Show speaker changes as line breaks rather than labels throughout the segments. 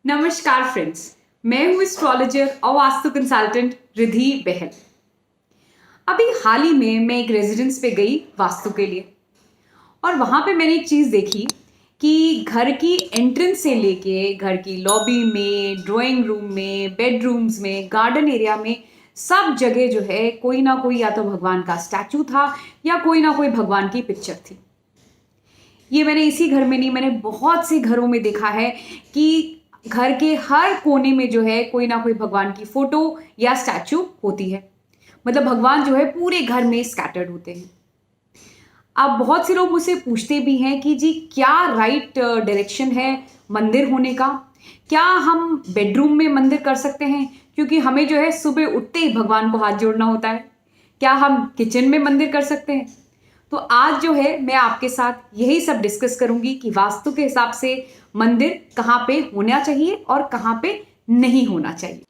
नमस्कार फ्रेंड्स। मैं हूँ एस्ट्रोलॉजर और वास्तु कंसल्टेंट रिधि बहल। अभी हाल ही में मैं एक रेजिडेंस पे गई वास्तु के लिए और वहाँ पे मैंने एक चीज़ देखी कि घर की एंट्रेंस से लेके घर की लॉबी में, ड्राइंग रूम में, बेडरूम्स में, गार्डन एरिया में सब जगह जो है कोई ना कोई या तो भगवान का स्टैचू था या कोई ना कोई भगवान की पिक्चर थी। ये मैंने इसी घर में नहीं, मैंने बहुत से घरों में देखा है कि घर के हर कोने में जो है कोई ना कोई भगवान की फोटो या स्टैचू होती है। मतलब भगवान जो है पूरे घर में स्कैटर्ड होते हैं। अब बहुत से लोग मुझसे पूछते भी हैं कि जी क्या राइट डायरेक्शन है मंदिर होने का? क्या हम बेडरूम में मंदिर कर सकते हैं? क्योंकि हमें जो है सुबह उठते ही भगवान को हाथ जोड़ना होता है। क्या हम किचन में मंदिर कर सकते हैं? तो आज जो है मैं आपके साथ यही सब डिस्कस करूंगी कि वास्तु के हिसाब से मंदिर कहाँ पे होना चाहिए और कहाँ पे नहीं होना चाहिए।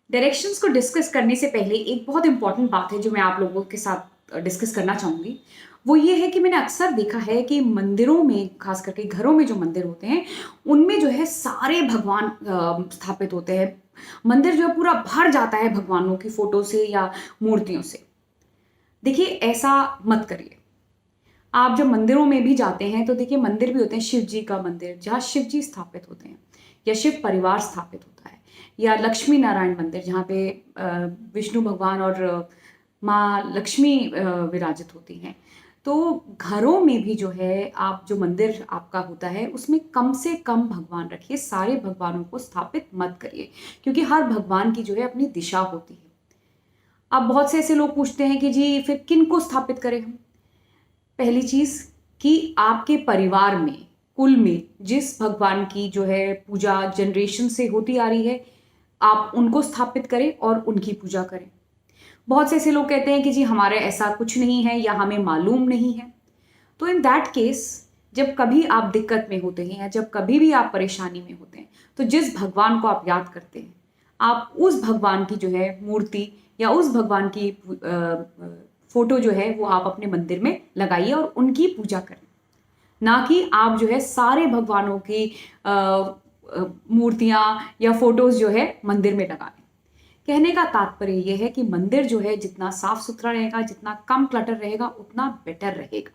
डायरेक्शंस को डिस्कस करने से पहले एक बहुत इंपॉर्टेंट बात है जो मैं आप लोगों के साथ डिस्कस करना चाहूंगी। वो ये है कि मैंने अक्सर देखा है कि मंदिरों में, खास करके घरों में जो मंदिर होते हैं उनमें जो है सारे भगवान स्थापित होते हैं। मंदिर जो है पूरा भर जाता है भगवानों की फोटो से या मूर्तियों से। देखिए ऐसा मत करिए। आप जब मंदिरों में भी जाते हैं तो देखिए मंदिर भी होते हैं, शिव जी का मंदिर जहाँ शिव जी स्थापित होते हैं या शिव परिवार स्थापित होता है, या लक्ष्मी नारायण मंदिर जहाँ पे विष्णु भगवान और माँ लक्ष्मी विराजित होती हैं। तो घरों में भी जो है आप जो मंदिर आपका होता है उसमें कम से कम भगवान रखिए, सारे भगवानों को स्थापित मत करिए क्योंकि हर भगवान की जो है अपनी दिशा होती है। अब बहुत से ऐसे लोग पूछते हैं कि जी फिर किन को स्थापित करें हम? पहली चीज कि आपके परिवार में, कुल में जिस भगवान की जो है पूजा जनरेशन से होती आ रही है आप उनको स्थापित करें और उनकी पूजा करें। बहुत से ऐसे लोग कहते हैं कि जी हमारे ऐसा कुछ नहीं है या हमें मालूम नहीं है। तो इन दैट केस जब कभी आप दिक्कत में होते हैं या जब कभी भी आप परेशानी में होते हैं तो जिस भगवान को आप याद करते हैं आप उस भगवान की जो है मूर्ति या उस भगवान की फोटो जो है वो आप अपने मंदिर में लगाइए और उनकी पूजा करें। ना कि आप जो है सारे भगवानों की मूर्तियां या फोटोज जो है मंदिर में लगाएं। कहने का तात्पर्य यह है कि मंदिर जो है जितना साफ सुथरा रहेगा, जितना कम क्लटर रहेगा उतना बेटर रहेगा।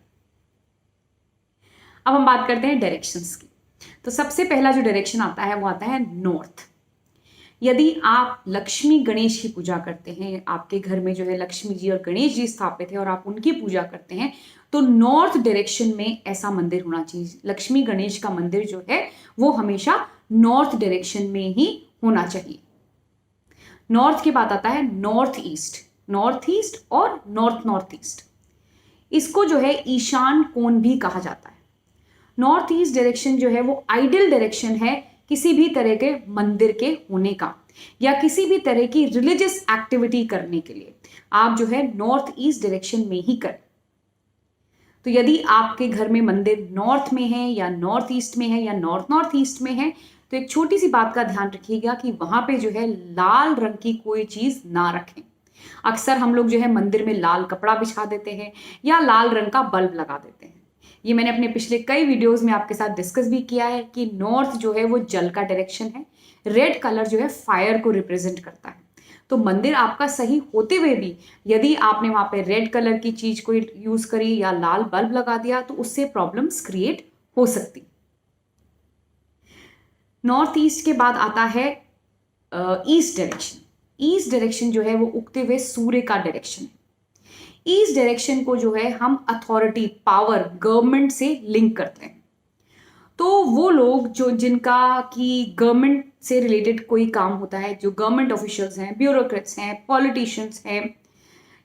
अब हम बात करते हैं डायरेक्शंस की। तो सबसे पहला जो डायरेक्शन आता है वो आता है नॉर्थ। यदि आप लक्ष्मी गणेश की पूजा करते हैं, आपके घर में जो है लक्ष्मी जी और गणेश जी स्थापित है और आप उनकी पूजा करते हैं तो नॉर्थ डायरेक्शन में ऐसा मंदिर होना चाहिए। लक्ष्मी गणेश का मंदिर जो है वो हमेशा नॉर्थ डायरेक्शन में ही होना चाहिए। नॉर्थ के बाद आता है नॉर्थ ईस्ट। नॉर्थ ईस्ट और नॉर्थ नॉर्थ ईस्ट, इसको जो है ईशान कोण भी कहा जाता है। नॉर्थ ईस्ट डायरेक्शन जो है वो आइडियल डायरेक्शन है किसी भी तरह के मंदिर के होने का या किसी भी तरह की रिलीजियस एक्टिविटी करने के लिए आप जो है नॉर्थ ईस्ट डायरेक्शन में ही करें। तो यदि आपके घर में मंदिर नॉर्थ में है या नॉर्थ ईस्ट में है या नॉर्थ नॉर्थ ईस्ट में है तो एक छोटी सी बात का ध्यान रखिएगा कि वहां पे जो है लाल रंग की कोई चीज ना रखें। अक्सर हम लोग जो है मंदिर में लाल कपड़ा बिछा देते हैं या लाल रंग का बल्ब लगा देते हैं। ये मैंने अपने पिछले कई वीडियोस में आपके साथ डिस्कस भी किया है कि नॉर्थ जो है वो जल का डायरेक्शन है, रेड कलर जो है फायर को रिप्रेजेंट करता है। तो मंदिर आपका सही होते हुए भी यदि आपने वहां पे रेड कलर की चीज को यूज करी या लाल बल्ब लगा दिया तो उससे प्रॉब्लम्स क्रिएट हो सकती। नॉर्थ ईस्ट के बाद आता है ईस्ट डायरेक्शन। ईस्ट डायरेक्शन जो है वो उगते हुए सूर्य का डायरेक्शन है। ईस्ट डायरेक्शन को जो है हम अथॉरिटी, पावर, गवर्नमेंट से लिंक करते हैं। तो वो लोग जो जिनका कि गवर्नमेंट से रिलेटेड कोई काम होता है, जो गवर्नमेंट ऑफिशियल्स हैं, ब्यूरोक्रेट्स हैं, पॉलिटिशियंस हैं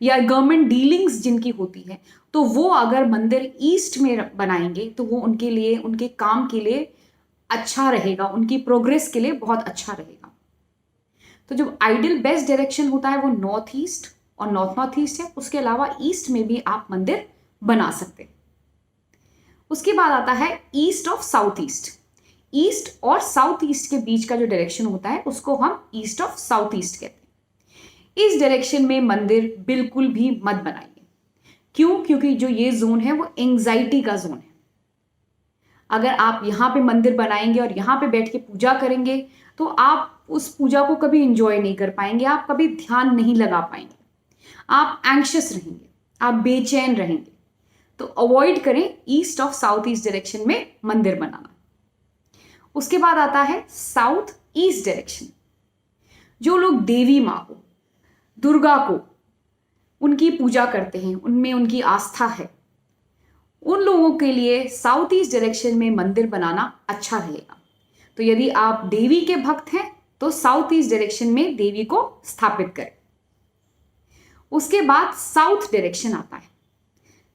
या गवर्नमेंट डीलिंग्स जिनकी होती है, तो वो अगर मंदिर ईस्ट में बनाएंगे तो वो उनके लिए, उनके काम के लिए अच्छा रहेगा, उनकी प्रोग्रेस के लिए बहुत अच्छा रहेगा। तो जो आइडियल बेस्ट डायरेक्शन होता है वो नॉर्थ ईस्ट और नॉर्थ नॉर्थ ईस्ट है। उसके अलावा ईस्ट में भी आप मंदिर बना सकते हैं। उसके बाद आता है east of south east. East और साउथ ईस्ट के बीच का जो डायरेक्शन होता है उसको हम ईस्ट ऑफ साउथ ईस्ट कहते हैं। इस डायरेक्शन में मंदिर बिल्कुल भी मत बनाइए। क्यों? क्योंकि जो ये जोन है वो एंग्जाइटी का जोन है। अगर आप यहां पे मंदिर बनाएंगे और यहां पे बैठ के पूजा करेंगे तो आप उस पूजा को कभी इंजॉय नहीं कर पाएंगे, आप कभी ध्यान नहीं लगा पाएंगे, आप एंग्शियस रहेंगे, आप बेचैन रहेंगे। तो अवॉइड करें east of south east direction में मंदिर बनाना। उसके बाद आता है साउथ ईस्ट डायरेक्शन। जो लोग देवी माँ को, दुर्गा को, उनकी पूजा करते हैं, उनमें उनकी आस्था है, उन लोगों के लिए साउथ ईस्ट डायरेक्शन में मंदिर बनाना अच्छा रहेगा। तो यदि आप देवी के भक्त हैं तो साउथ ईस्ट डायरेक्शन में देवी को स्थापित करें। उसके बाद साउथ डायरेक्शन आता है।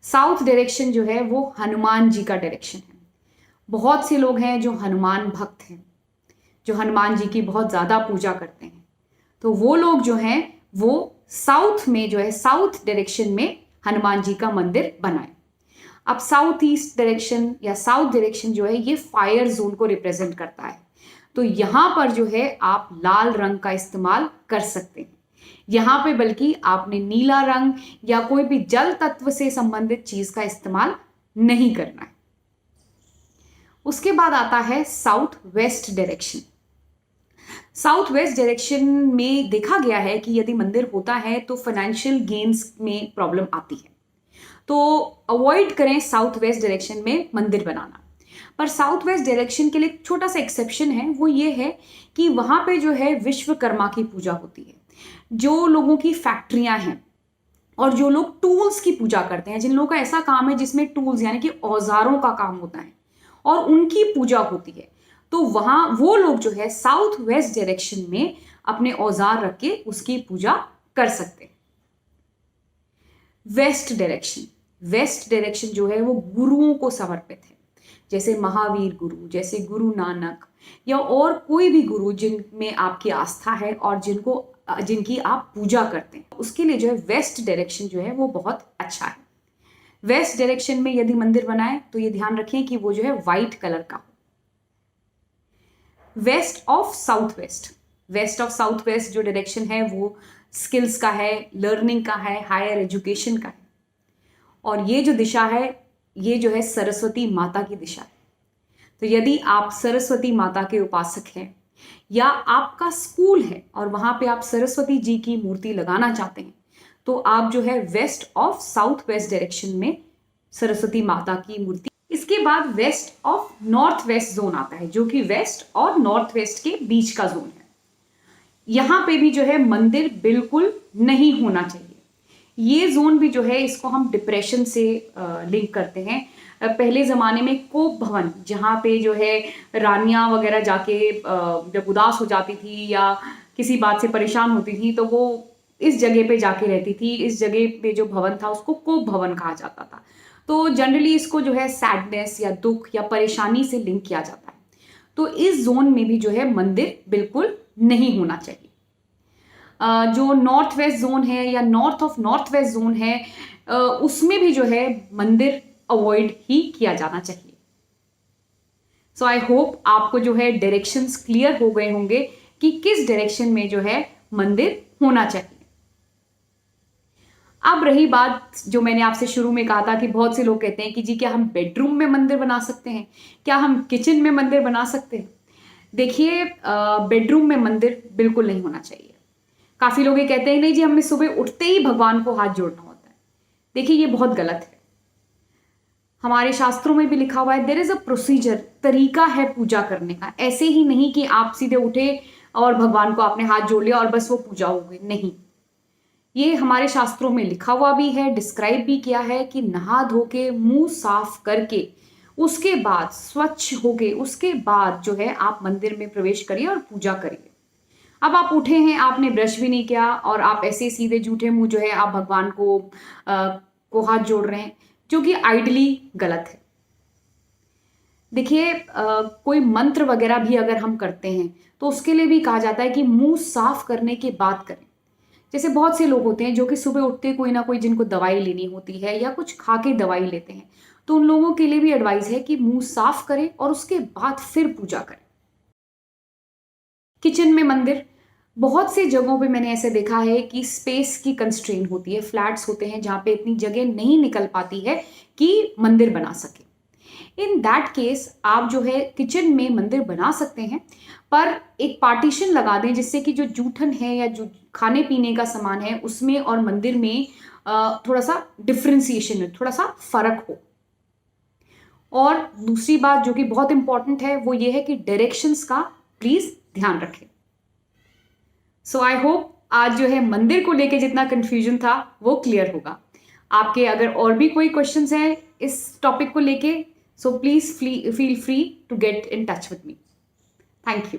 साउथ डायरेक्शन जो है वो हनुमान जी का डायरेक्शन है। बहुत से लोग हैं जो हनुमान भक्त हैं, जो हनुमान जी की बहुत ज़्यादा पूजा करते हैं। तो वो लोग जो हैं वो साउथ में जो है साउथ डायरेक्शन में हनुमान जी का मंदिर बनाएं। अब साउथ ईस्ट डायरेक्शन या साउथ डायरेक्शन जो है ये फायर जोन को रिप्रेजेंट करता है। तो यहाँ पर जो है आप लाल रंग का इस्तेमाल कर सकते हैं। यहाँ पे बल्कि आपने नीला रंग या कोई भी जल तत्व से संबंधित चीज का इस्तेमाल नहीं करना है। उसके बाद आता है south west direction. South west direction में देखा गया है कि यदि मंदिर होता है तो फाइनेंशियल गेन्स में प्रॉब्लम आती है। तो अवॉइड करें साउथ वेस्ट डायरेक्शन में मंदिर बनाना। पर साउथ वेस्ट डायरेक्शन के लिए एक छोटा सा एक्सेप्शन है, वो ये है कि वहां पे जो है विश्वकर्मा की पूजा होती है। जो लोगों की फैक्ट्रियां हैं और जो लोग टूल्स की पूजा करते हैं, जिन लोगों का ऐसा काम है जिसमें टूल्स यानी कि औजारों का काम होता है और उनकी पूजा होती है, तो वहां वो लोग जो है साउथ वेस्ट डायरेक्शन में अपने औजार रख के उसकी पूजा कर सकते हैं। वेस्ट डायरेक्शन, वेस्ट डायरेक्शन जो है वो गुरुओं को समर्पित है, जैसे महावीर गुरु, जैसे गुरु नानक या और कोई भी गुरु जिनमें आपकी आस्था है और जिनकी आप पूजा करते हैं, उसके लिए जो है वेस्ट डायरेक्शन जो है वो बहुत अच्छा है। वेस्ट डायरेक्शन में यदि मंदिर बनाए तो ये ध्यान रखें कि वो जो है व्हाइट कलर का हो। West of south west, west of south west जो डायरेक्शन है वो स्किल्स का है, लर्निंग का है, हायर एजुकेशन का है। और ये जो दिशा है ये जो है सरस्वती माता की दिशा है। तो यदि आप सरस्वती माता के उपासक हैं या आपका स्कूल है और वहां पे आप सरस्वती जी की मूर्ति लगाना चाहते हैं, तो आप जो है west of south west direction में सरस्वती माता की मूर्ति। इसके बाद west of north west zone आता है, जो कि वेस्ट और नॉर्थ वेस्ट के बीच का जोन है। यहां पे भी जो है मंदिर बिल्कुल नहीं होना चाहिए। ये जोन भी जो है इसको हम डिप्रेशन से लिंक करते हैं। पहले ज़माने में कोप भवन, जहाँ पे जो है रानियाँ वगैरह जाके जब उदास हो जाती थी या किसी बात से परेशान होती थी तो वो इस जगह पे जाके रहती थी। इस जगह पे जो भवन था उसको कोप भवन कहा जाता था। तो जनरली इसको जो है सैडनेस या दुख या परेशानी से लिंक किया जाता है। तो इस जोन में भी जो है मंदिर बिल्कुल नहीं होना चाहिए। जो नॉर्थ वेस्ट जोन है या north of north west zone है, उसमें भी जो है मंदिर अवॉइड ही किया जाना चाहिए। सो आई होप आपको जो है डायरेक्शंस क्लियर हो गए होंगे कि किस डायरेक्शन में जो है मंदिर होना चाहिए। अब रही बात जो मैंने आपसे शुरू में कहा था कि बहुत से लोग कहते हैं कि जी क्या हम बेडरूम में मंदिर बना सकते हैं, क्या हम किचन में मंदिर बना सकते हैं। देखिए, बेडरूम में मंदिर बिल्कुल नहीं होना चाहिए। काफी लोग ये कहते हैं नहीं जी हमें सुबह उठते ही भगवान को हाथ जोड़ना होता है। देखिए ये बहुत गलत है। हमारे शास्त्रों में भी लिखा हुआ है देयर इज अ प्रोसीजर, तरीका है पूजा करने का। ऐसे ही नहीं कि आप सीधे उठे और भगवान को आपने हाथ जोड़ लिया और बस वो पूजा हो गई, नहीं। ये हमारे शास्त्रों में लिखा हुआ भी है, डिस्क्राइब भी किया है कि नहा धो के मुंह साफ करके उसके बाद स्वच्छ होके उसके बाद जो है आप मंदिर में प्रवेश करिए और पूजा करिए। अब आप उठे हैं, आपने ब्रश भी नहीं किया और आप ऐसे सीधे जूठे मुंह जो है आप भगवान को हाथ जोड़ रहे हैं, जो कि आइडली गलत है। देखिए, कोई मंत्र वगैरह भी अगर हम करते हैं तो उसके लिए भी कहा जाता है कि मुंह साफ करने के बाद करें। जैसे बहुत से लोग होते हैं जो कि सुबह उठते कोई ना कोई जिनको दवाई लेनी होती है या कुछ खा के दवाई लेते हैं, तो उन लोगों के लिए भी एडवाइस है कि मुंह साफ करें और उसके बाद फिर पूजा करें। किचन में मंदिर, बहुत सी जगहों पे मैंने ऐसे देखा है कि स्पेस की कंस्ट्रेन होती है, फ्लैट्स होते हैं जहाँ पे इतनी जगह नहीं निकल पाती है कि मंदिर बना सके। इन दैट केस आप जो है किचन में मंदिर बना सकते हैं, पर एक पार्टीशन लगा दें जिससे कि जो जूठन है या जो खाने पीने का सामान है उसमें और मंदिर में थोड़ा सा डिफ्रेंसिएशन हो, थोड़ा सा फर्क हो। और दूसरी बात जो कि बहुत इंपॉर्टेंट है वो ये है कि डायरेक्शंस का प्लीज ध्यान रखें। सो आई होप आज जो है मंदिर को लेके जितना कंफ्यूजन था वो क्लियर होगा। आपके अगर और भी कोई क्वेश्चंस हैं इस टॉपिक को लेके, so please feel free to get in touch with me. Thank you.